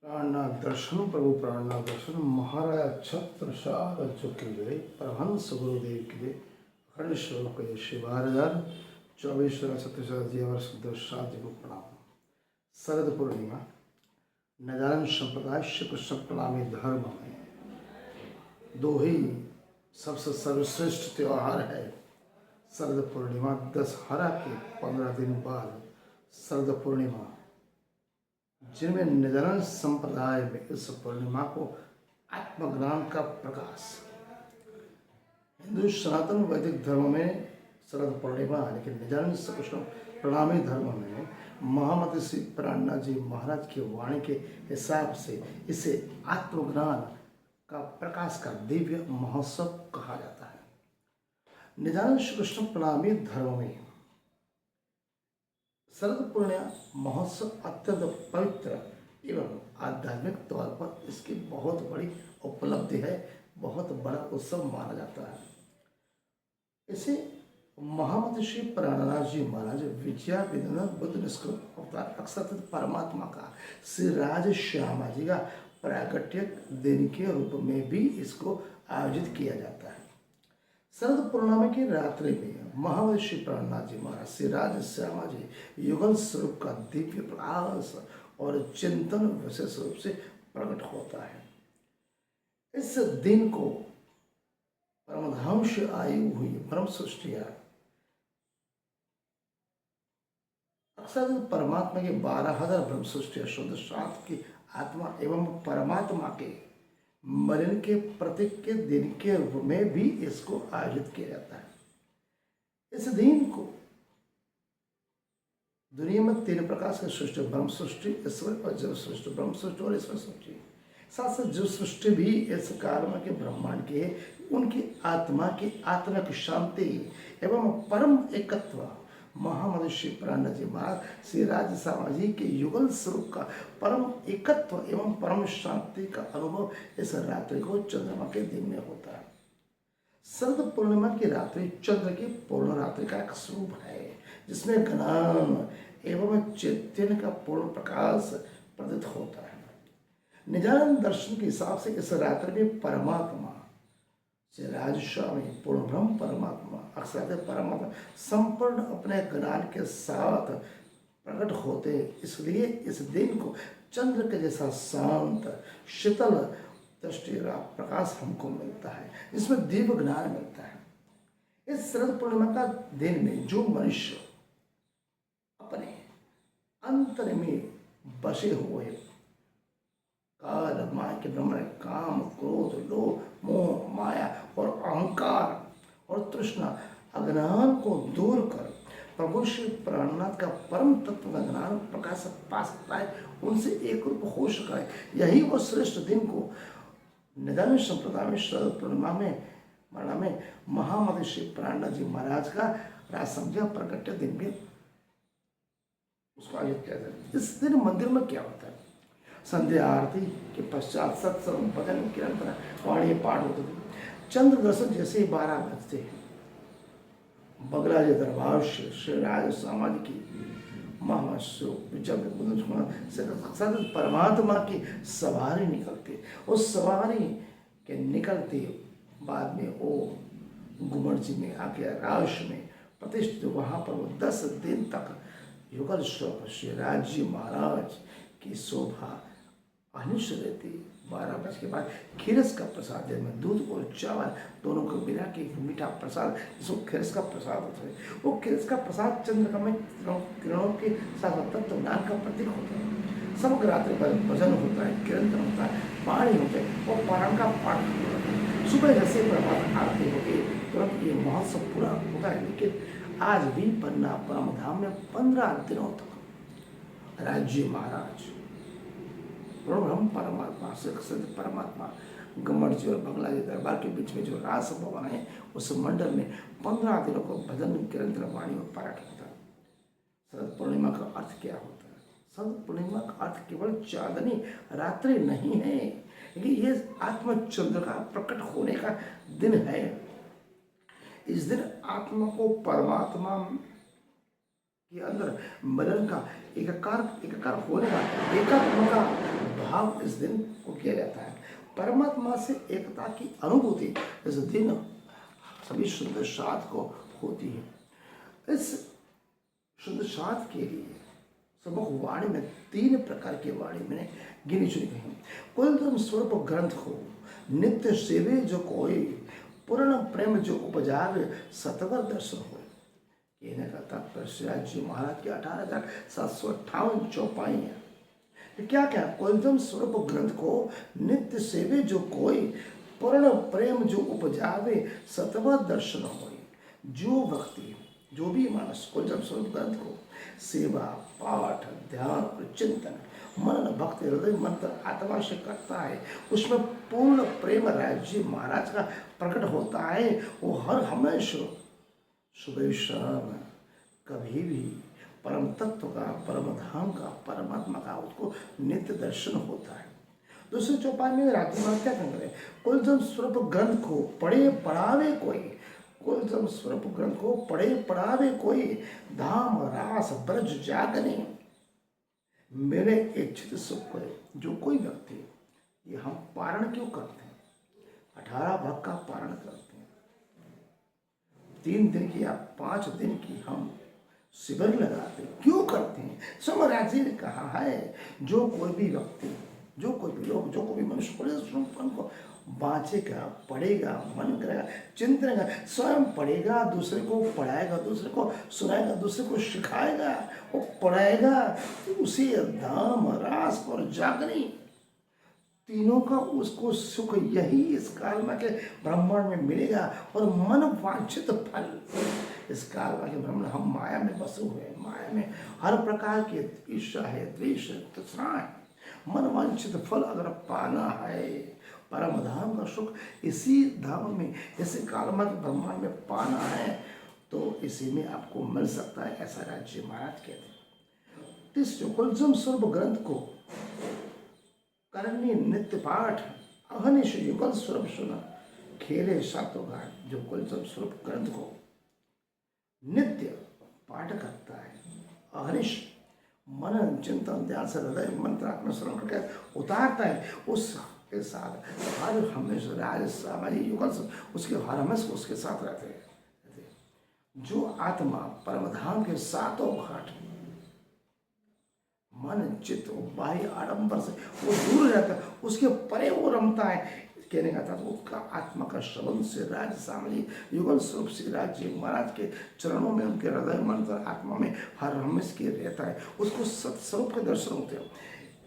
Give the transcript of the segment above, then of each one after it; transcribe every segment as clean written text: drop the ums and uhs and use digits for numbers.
प्राणनाथ दर्शन प्रभु प्राणनाथ दर्शन महाराज छत्रसाल चुके गए परमहंस गुरुदेव के लिए अखंड श्लोक श्री 12,024 छत्तीस वर्ष दर्शादि को प्रणाम। शरद पूर्णिमा नजारन संप्रदाय श्री कृष्ण प्रणामी धर्म में दो ही सबसे सर्वश्रेष्ठ त्यौहार है। शरद पूर्णिमा दशहरा के 15 दिन बाद शरद पूर्णिमा, जिनमें निजानंद संप्रदाय में इस पूर्णिमा को आत्मज्ञान का प्रकाश, हिंदू सनातन वैदिक धर्म में शरद पूर्णिमा, लेकिन निजानंद कृष्ण प्रणामी धर्म में महामति श्री प्राणनाथ जी महाराज की वाणी के हिसाब से इसे आत्मज्ञान का प्रकाश का दिव्य महोत्सव कहा जाता है। निजानंद कृष्ण प्रणामी धर्म में शरद पूर्णिमा महोत्सव अत्यंत पवित्र एवं आध्यात्मिक तौर पर इसकी बहुत बड़ी उपलब्धि है, बहुत बड़ा उत्सव माना जाता है। इसे महामति श्री प्राणनाथ जी महाराज विद्या विद्यानंद बुद्ध निष्कृत अवतार अक्षर परमात्मा का श्री राज श्यामा जी का प्राकट्य दिन के रूप में भी इसको आयोजित किया जाता है। शरद पूर्णिमा की रात्रि में महामति श्री प्राणनाथ जी महाराज श्री राज श्यामा जी युगल स्वरूप का दिव्य प्रकाश और चिंतन विशेष रूप से प्रकट होता है। इस दिन को परमधाम से आई हुई ब्रह्म सृष्टिया अक्सर परमात्मा के 12,000 ब्रह्म सृष्टिया शुद्ध शास्त्र की आत्मा एवं परमात्मा के मरण के प्रतीक के दिन के रूप में भी इसको आयोजित किया जाता है। इस दिन को दुनिया में 3 प्रकार से सृष्टि, ब्रह्म सृष्टि, ईश्वर और जीव सृष्टि, ब्रह्म सृष्टि और ईश्वर सृष्टि, साथ साथ जीव सृष्टि भी इस काल के ब्रह्मांड के उनकी आत्मा की आत्मिक शांति एवं परम एकत्व महामति श्री प्राणनाथ जी महाराज श्री राज श्यामा जी के युगल स्वरूप का परम एकत्व एवं परम शांति का अनुभव इस रात्रि को चंद्रमा के दिन में होता है। शरद पूर्णिमा की रात्रि चंद्र की पूर्ण रात्रि का एक स्वरूप है, जिसमें ज्ञान एवं चैतन्य का पूर्ण प्रकाश प्रदत्त होता है। निजानंद दर्शन के हिसाब से इस रात्रि में परमात्मा श्री राज स्वामी पूर्ण ब्रह्म परमात्मा अक्षर परमात्मा संपूर्ण अपने ज्ञान के साथ प्रकट होते, इसलिए इस दिन को चंद्र के जैसा शांत शीतल दृष्टि का प्रकाश हमको मिलता है, जिसमें दिव्य ज्ञान मिलता है। इस शरद पूर्णिमा का दिन में जो मनुष्य अपने अंतर में बसे हुए काल माया के ब्रह्म काम क्रोध लोभ मोह माया और अहंकार और तृष्णा अज्ञान को दूर कर प्रभु श्री प्राणनाथ का परम तत्व का ज्ञान प्रकाश पा सकता है, उनसे एक रूप हो सका है। यही वो श्रेष्ठ दिन को निजानंद संप्रदाय में शरद पूर्णिमा में महामति श्री प्राणनाथ जी महाराज का राज संध्या प्रकट्य दिन भी उसको आयोजित किया जाता है। इस दिन मंदिर में क्या होता है, संध्या आरती के पश्चात सत्संग भजन कीर्तन वाणी पाठ होते थे। चंद्र दर्शन जैसे ही 12 बजते हैं, बगला जी दरबार से श्री राज श्यामा जी की परमात्मा की सवारी निकलती, उस सवारी के निकलते बाद में वो घुमट जी में आके राश में प्रतिष्ठित, वहाँ पर वो 10 दिन तक युगल स्वरूप श्री राज जी महाराज की शोभा अनिश्चित रहती। 12 बजे के बाद खीरस का प्रसाद, जिसमें दूध और चावल दोनों को मिला के एक मीठा प्रसाद, जिसको खीरस का प्रसाद होता है, वो खीरस का प्रसाद चंद्रमा में किरणों के साथ तत्व ज्ञान का प्रतीक होता है। समग्र रात्रि पर भजन होता है, कीर्तन होता है, वाणी होते हैं और पारायण का पाठ होता है। सुबह जैसे प्रभात आरती होती है तुरंत ये महोत्सव पूरा होता है। लेकिन आज भी पन्ना परमधाम में 15 दिनों तक राज्य महाराज ब्रह्म परमात्मा से परमात्मा गमट जी और बंगला जी दरबार के बीच में जो रास भवन है, उस मंडल में 15 दिनों को भजन कीर्तन वाणी और पाठ होता है। शरद पूर्णिमा का अर्थ क्या होता है? शरद पूर्णिमा का अर्थ केवल चांदनी रात्रि नहीं है, लेकिन ये आत्मचंद्र का प्रकट होने का दिन है। इस दिन आत्मा को परमात्मा के अंदर मिलन का एकाकार होने का एकात्म का भाव इस दिन को किया जाता है। परमात्मा से एकता की अनुभूति इस दिन सभी शुद्ध साध को होती है। इस शुद्ध साध के लिए सम्मुख वाणी में 3 प्रकार की वाणी मैंने गिनी चुनी है। कुलतम स्वरूप ग्रंथ हो नित्य सेवे जो कोई पूर्ण प्रेम जो उपजावे सतवर दर्शन हो। कहने का तात्पर्य श्रीराज जी महाराज की 18,758 चौपाइयाँ। क्या क्या कुलतम स्वरूप ग्रंथ को नित्य सेवे जो कोई पूर्ण प्रेम जो उपजावे सतवर दर्शन हो। जो व्यक्ति जो भी मानस कुलतम स्वरूप ग्रंथ को सेवा पाठ ध्यान और चिंतन मनन भक्ति हृदय मंत्र आत्मा से करता है, उसमें पूर्ण प्रेम राज्य महाराज का प्रकट होता है। वो हर हमेशा सुबह शाम कभी भी परम तत्व का परम धाम का परमात्मा का उसको नित्य दर्शन होता है। दूसरे चौपाई में राज्य महाराज क्या कहते हैं? कुलतम स्वरूप ग्रंथ को पढ़े पढ़ावे कोई, कुलतम स्वरूप ग्रंथ को पढ़े पढ़ावे कोई धाम रास ब्रज जागने मेरे इच्छित सुख को। जो कोई व्यक्ति, ये हम पारण क्यों करते हैं? 18 भाग का पारण करते हैं, 3 दिन की या 5 दिन की हम शिविर लगाते हैं, क्यों करते हैं? समराज जी ने कहा है जो कोई भी व्यक्ति, जो कोई भी लोग, जो कोई भी मनुष्य को बाँचेगा, पढ़ेगा, मन करेगा, चिंतन करेगा, स्वयं पढ़ेगा, दूसरे को पढ़ाएगा, दूसरे को सुनाएगा, दूसरे को सिखाएगा, वो पढ़ाएगा, तो उसे धाम रास और जागनी तीनों का उसको सुख यही इस काल में के ब्रह्मांड में मिलेगा। और मन वांछित फल इस काल में के ब्रह्मांड, हम माया में बसे हुए हैं, माया में हर प्रकार की ईर्ष्या है, द्वेष है, तृष्णा है। मन वांछित फल अगर पाना है, परम धाम का सुख इसी धाम में, इसी कालमा के ब्रह्मांड में पाना है, तो इसी में आपको मिल सकता है, ऐसा राज्य महाराज कहते हैं। तीसरे कुलतम स्वरूप ग्रंथ को करनी नित्य पाठ अहनिश युगल स्वरूप सुना खेले सातों घाट। जो कुलतम स्वरूप ग्रंथ को नित्य पाठ करता है, अहनिश मनन चिंतन ध्यान से हृदय मंत्र आत्मस्मरण करके उतारता है, उसके साथ हर हमेशा राज सामाजिक युगल उसके हर हमेशा उसके साथ रहते हैं। जो आत्मा परमधाम के सातों घाट मन चित्त बाह्य आडंबर से वो दूर रहता है, उसके परे वो रमता है। कहने का था तो उसका आत्मा का श्रवण से राज सामली युगल स्वरूप श्री राज जी महाराज के चरणों में, उनके हृदय मंत्र आत्मा में हर हमेश के रहता है, उसको सत्स्वरूप के दर्शन होते हैं।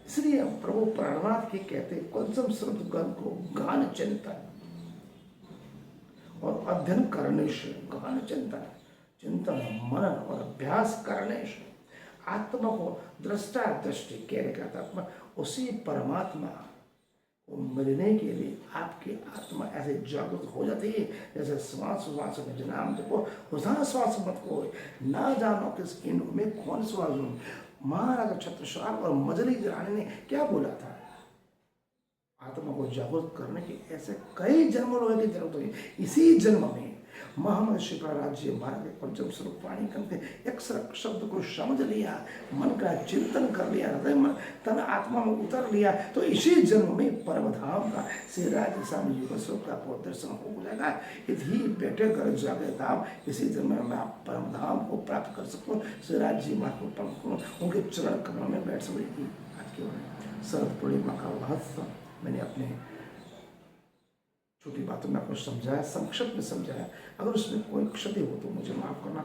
इसलिए प्रभु प्राणनाथ के कहते हैं कुलतम स्वरूप ग्रंथ को गान चिंतन और अध्ययन करने से, गान चिंतन चिंतन मनन और अभ्यास करने से आत्मा को दृष्टा दृष्टि कहने का आत्मा उसी परमात्मा को मिलने के लिए आपकी आत्मा ऐसे जागृत हो जाती है जैसे श्वास श्वास में नाम जपो उदान श्वास मत को ना जानो किस इन में कौन श्वास हूँ। महाराजा छत्रसाल और मजली रानी ने क्या बोला था? आत्मा को जागृत करने की ऐसे कई जन्म लोगों की जरूरत हुई। इसी जन्म में महामहर्षि प्रहलाद जी महाराज पंचम स्वरूप वाणी करके एक शब्द को समझ लिया, मन का चिंतन कर लिया, हृदय मन तन आत्मा में उतर लिया, तो इसी जन्म में परम धाम का श्री राज स्वामी युग स्वरूप का दर्शन हो जाएगा। यदि बैठे कर जागे धाम, इसी जन्म में आप परम धाम को प्राप्त कर सको। श्री राज जी महाराज को उनके चरण कमलों में बैठ सकेगी। आज के शरद पूर्णिमा का महत्व मैंने अपने छोटी बातों में आपको समझाया, संक्षिप्त में समझाया। अगर उसमें कोई क्षति हो तो मुझे माफ करना।